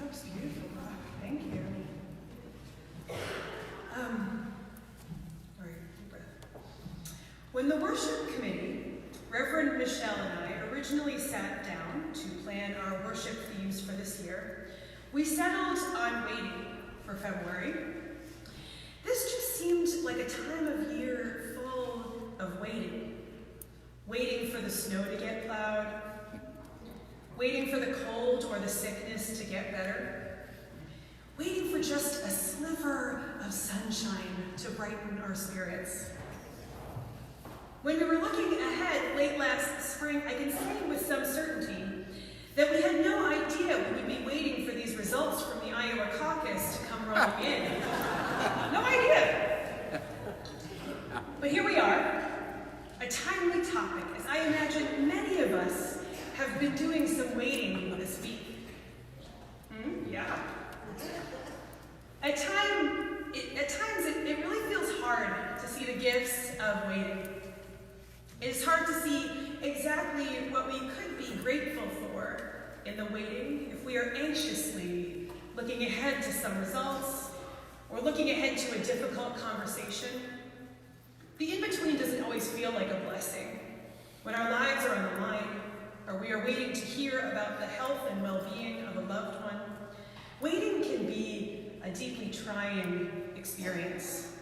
looks beautiful. Thank you. All right, deep breath. When the worship committee, Reverend Michelle and I, originally sat down to plan our worship themes for this year, we settled on waiting for February. This just seemed like a time of year full of waiting. Waiting for the snow to get plowed, waiting for the cold or the sickness to get better, waiting for just a sliver of sunshine to brighten our spirits. When we were looking ahead late last spring, I can say with some certainty that we had no idea we would be waiting for these results from the Iowa caucus to come rolling in. No idea. But here we are, a timely topic, as I imagine many of us have been doing some waiting this week. Yeah. At times, it really feels hard to see the gifts of waiting. It is hard to see exactly what we could be grateful for in the waiting if we are anxiously looking ahead to some results or looking ahead to a difficult conversation. The in-between doesn't always feel like a blessing. When our lives are on the line, or we are waiting to hear about the health and well-being of a loved one, waiting can be a deeply trying experience.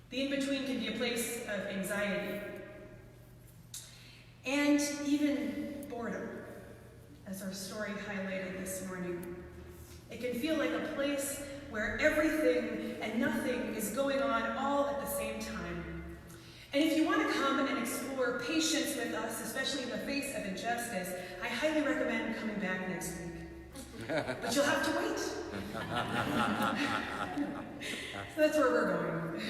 The in-between can be a place of anxiety and even boredom, as our story highlighted this morning. It can feel like a place where everything and nothing is going on all at the same time. And if you want to come and explore patience with us, especially in the face of injustice, I highly recommend coming back next week. But you'll have to wait. So that's where we're going.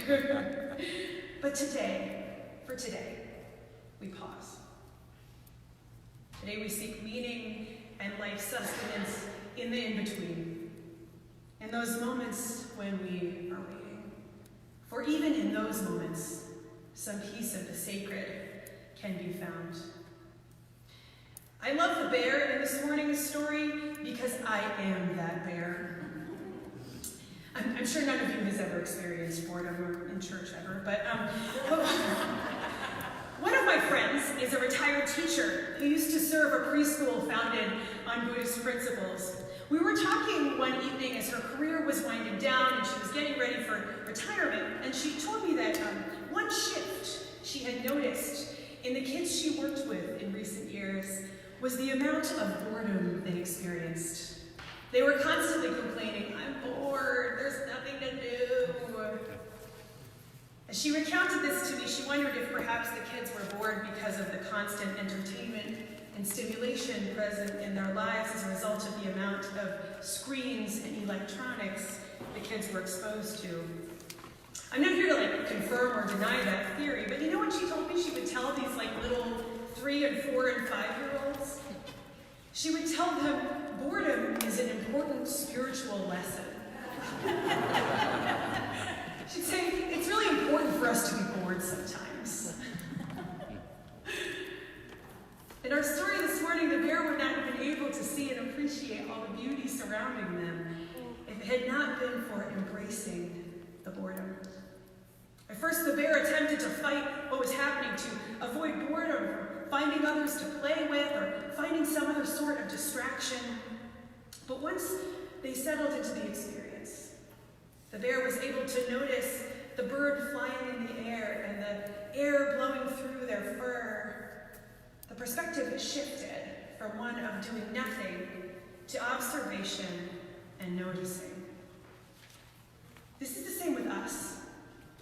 But for today, we pause. Today we seek meaning and life sustenance in the in-between, in those moments when we are waiting. For even in those moments, some piece of the sacred can be found. I love the bear in this morning's story because I am that bear. I'm sure none of you has ever experienced boredom or in church ever, but one of my friends is a retired teacher who used to serve a preschool founded on Buddhist principles. We were talking one evening as her career was winding down and she was getting ready for retirement, and she told me that one shift she had noticed in the kids she worked with in recent years was the amount of boredom they experienced. They were constantly complaining, "I'm bored, there's nothing to do." As she recounted this to me, she wondered if perhaps the kids were bored because of the constant entertainment and stimulation present in their lives as a result of the amount of screens and electronics the kids were exposed to. I'm not here to confirm or deny that theory, but you know what she told me she would tell these little 3 and 4 and 5-year-olds? She would tell them boredom is an important spiritual lesson. She'd say, it's really important for us to be bored sometimes. In our story this morning, the bear would not have been able to see and appreciate all the beauty surrounding them if it had not been for embracing the boredom. At first, the bear attempted to fight what was happening to avoid boredom, or finding others to play with, or finding some other sort of distraction. But once they settled into the experience, the bear was able to notice the bird flying in the air and the air blowing through their fur. The perspective shifted from one of doing nothing to observation and noticing. This is the same with us.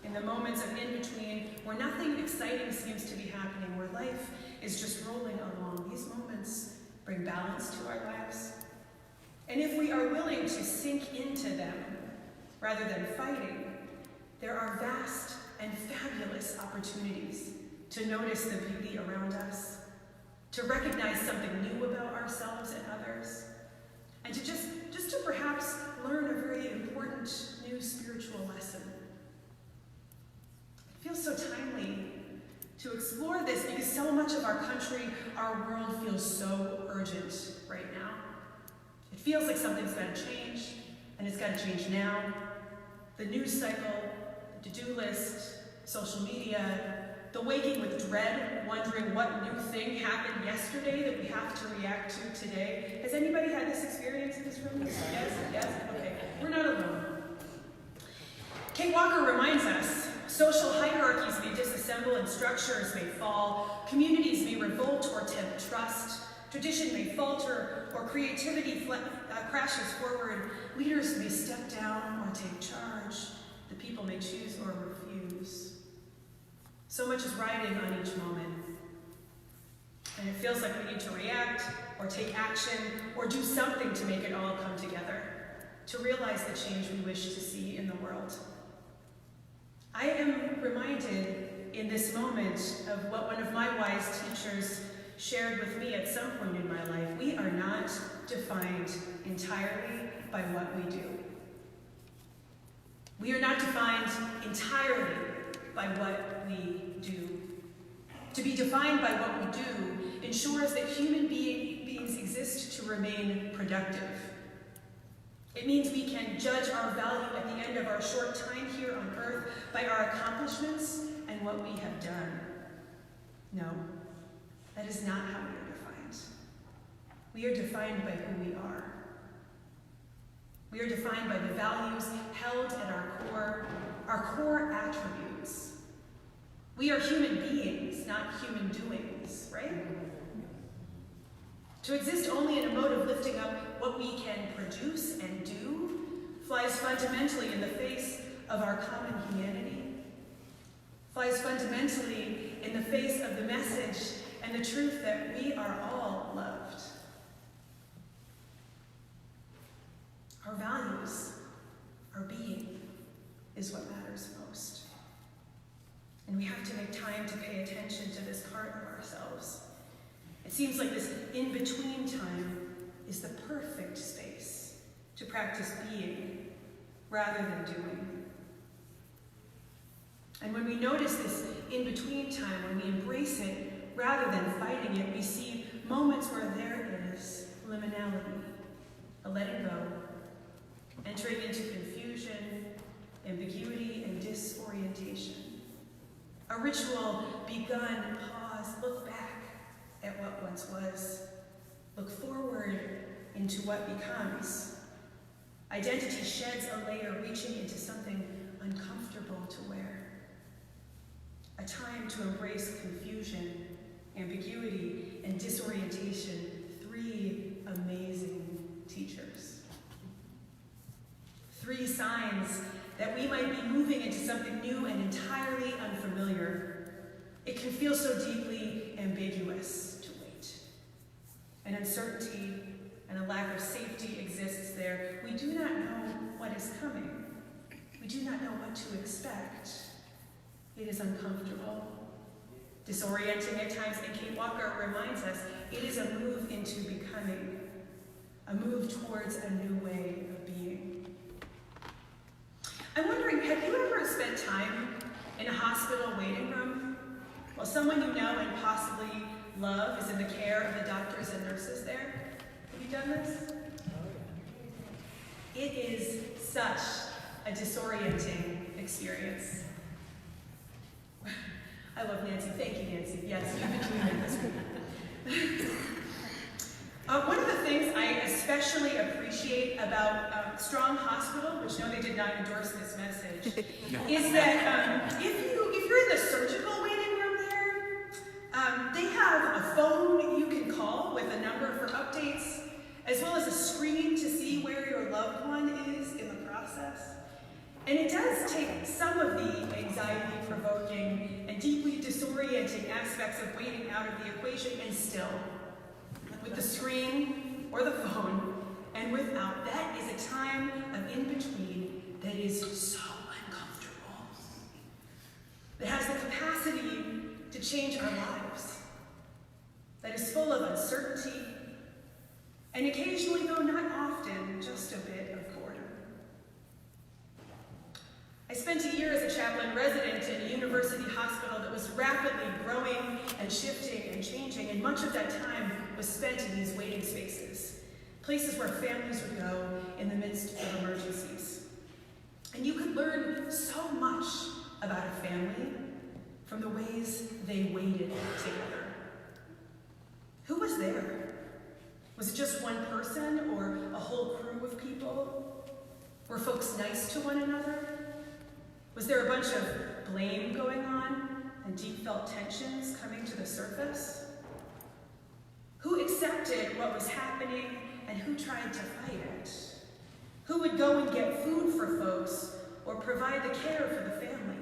In the moments of in-between, where nothing exciting seems to be happening, where life is just rolling along, these moments bring balance to our lives. And if we are willing to sink into them, rather than fighting, there are vast and fabulous opportunities to notice the beauty around us, to recognize something new about ourselves and others, and to just to perhaps learn a very important new spiritual lesson. It feels so timely to explore this because so much of our country, our world feels so urgent right now. It feels like something's got to change, and it's got to change now. The news cycle, the to-do list, social media, the waking with dread, wondering what new thing happened yesterday that we have to react to today. Has anybody had this experience in this room? Yes? Okay. We're not alone. Kate Walker reminds us, social hierarchies may disassemble and structures may fall, communities may revolt or tempt trust, tradition may falter or creativity crashes forward, leaders may step down or take charge, the people may choose or refuse. So much is riding on each moment. And it feels like we need to react or take action or do something to make it all come together, to realize the change we wish to see in the world. I am reminded in this moment of what one of my wise teachers shared with me at some point in my life. We are not defined entirely by what we do. We are not defined entirely by what we do. To be defined by what we do ensures that human beings exist to remain productive. It means we can judge our value at the end of our short time here on earth by our accomplishments and what we have done. No, that is not how we are defined. We are defined by who we are. We are defined by the values held at our core attributes. We are human beings, not human doings, right? To exist only in a mode of lifting up what we can produce and do flies fundamentally in the face of our common humanity, flies fundamentally in the face of the message and the truth that we are all loved. Our values, our being, is what matters most. And we have to make time to pay attention to this part of ourselves. It seems like this in-between time is the perfect space to practice being rather than doing. And when we notice this in-between time, when we embrace it rather than fighting it, we see moments where there is liminality, a letting go, entering into confusion, ambiguity, and disorientation. A ritual begun, pause, look back at what once was, look forward into what becomes. Identity sheds a layer reaching into something uncomfortable to wear. A time to embrace confusion, ambiguity, and disorientation. 3 amazing teachers. 3 signs that we might be moving into something new and entirely unfamiliar. It can feel so deeply ambiguous to wait. An uncertainty and a lack of safety exists there. We do not know what is coming. We do not know what to expect. It is uncomfortable, disorienting at times, and Kate Walker reminds us it is a move into becoming, a move towards a new way of being. I'm wondering, have you ever spent time in a hospital waiting room while someone you know and possibly love is in the care of the doctors and nurses there? Have you done this? It is such a disorienting experience. I love Nancy. Thank you, Nancy. Yes, you've been doing this. One of the things I especially appreciate about Strong Hospital, which no, they did not endorse this message, is that if you're in the surgical waiting room there, they have a phone you can call with a number for updates, as well as a screen to see where your loved one is in the process. And it does take some of the anxiety-provoking and deeply disorienting aspects of waiting out of the equation, and still, with the screen or the phone, and without, that is a time of in-between that is so uncomfortable. That has the capacity to change our lives. That is full of uncertainty, and occasionally, though not often, just a bit of boredom. I spent a year as a chaplain resident in a university hospital that was rapidly growing and shifting and changing, and much of that time was spent in these waiting spaces. places where families would go in the midst of emergencies. And you could learn so much about a family from the ways they waited together. Who was there? Was it just one person or a whole crew of people? Were folks nice to one another? Was there a bunch of blame going on and deep felt tensions coming to the surface? Who accepted what was happening and who tried to fight it? Who would go and get food for folks or provide the care for the family?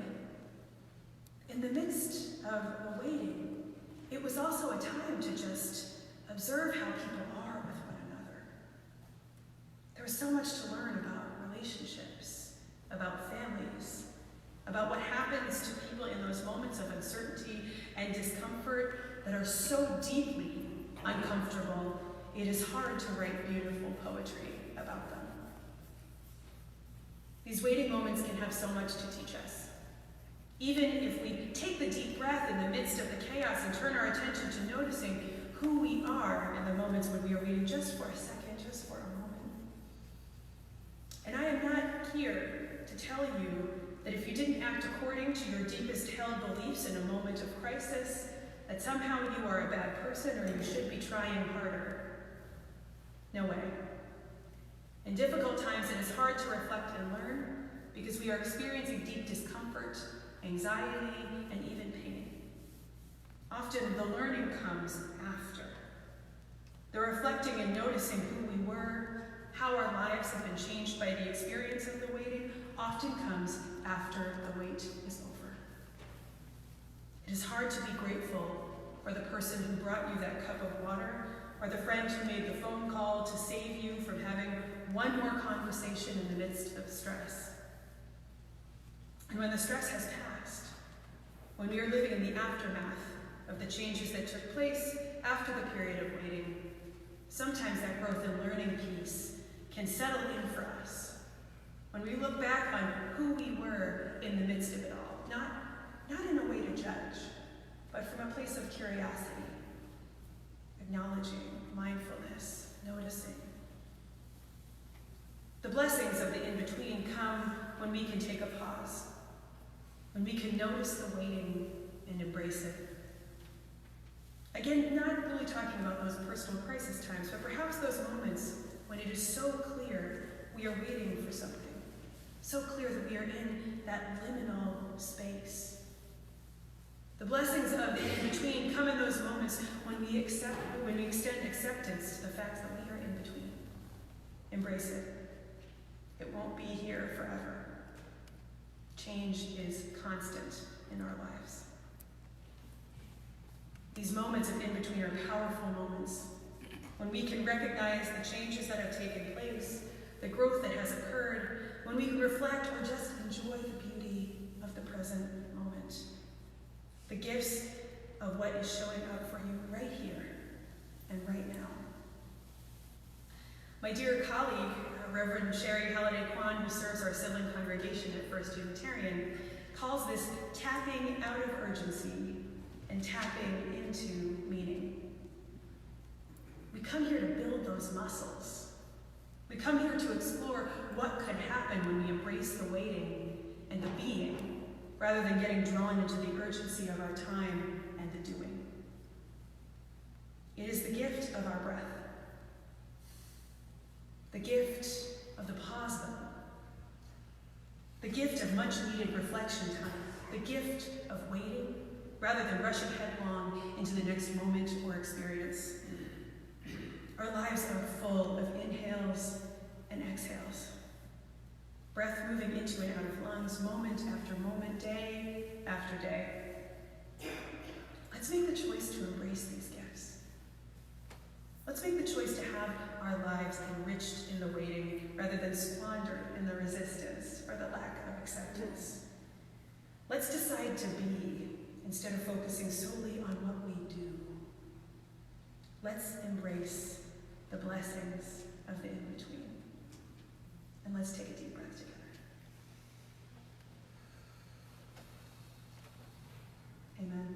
In the midst of the waiting, it was also a time to just observe how people are with one another. There was so much to learn about relationships, about families, about what happens to people in those moments of uncertainty and discomfort that are so deeply uncomfortable, it is hard to write beautiful poetry about them. These waiting moments can have so much to teach us. Even if we take the deep breath in the midst of the chaos and turn our attention to noticing who we are in the moments when we are waiting just for a second, just for a moment. And I am not here to tell you that if you didn't act according to your deepest held beliefs in a moment of crisis, that somehow you are a bad person or you should be trying harder. No way. In difficult times, it is hard to reflect and learn because we are experiencing deep discomfort, anxiety, and even pain. Often the learning comes after. The reflecting and noticing who we were, how our lives have been changed by the experience of the waiting, often comes after the wait is over. It is hard to be grateful for the person who brought you that cup of water, or the friend who made the phone call to save you from having one more conversation in the midst of stress. And when the stress has passed, when we are living in the aftermath of the changes that took place after the period of waiting, sometimes that growth and learning piece can settle in for us. When we look back on who we were in the midst of it all, not in a way to judge, but from a place of curiosity, acknowledging, mindfulness, noticing. The blessings of the in-between come when we can take a pause, when we can notice the waiting and embrace it. Again, not really talking about those personal crisis times, but perhaps those moments when it is so clear we are waiting for something, so clear that we are in that liminal space. The blessings of the in-between come in those moments when we extend acceptance to the fact that we are in between. Embrace it. It won't be here forever. Change is constant in our lives. These moments of in-between are powerful moments when we can recognize the changes that have taken place, the growth that has occurred, when we can reflect or just enjoy the beauty of the present moment. The gifts of what is showing up for you right here and right now. My dear colleague, Reverend Sherry Halliday Kwan, who serves our sibling congregation at First Unitarian, calls this tapping out of urgency and tapping into meaning. We come here to build those muscles. We come here to explore what could happen when we embrace the waiting and the being, rather than getting drawn into the urgency of our time and the doing. It is the gift of our breath, the gift of the pause button, the gift of much needed reflection time, the gift of waiting rather than rushing headlong into the next moment or experience. Our lives are full of inhales and exhales, breath moving into and out of lungs, moment after moment, day after day. Let's make the choice to embrace these gifts. Let's make the choice to have our lives enriched in the waiting rather than squandered in the resistance or the lack of acceptance. Let's decide to be instead of focusing solely on what we do. Let's embrace the blessings of the in-between. And let's take a deep breath together. Amen.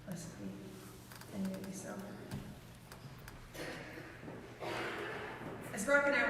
Blessed be, and may it be so. as Brock and I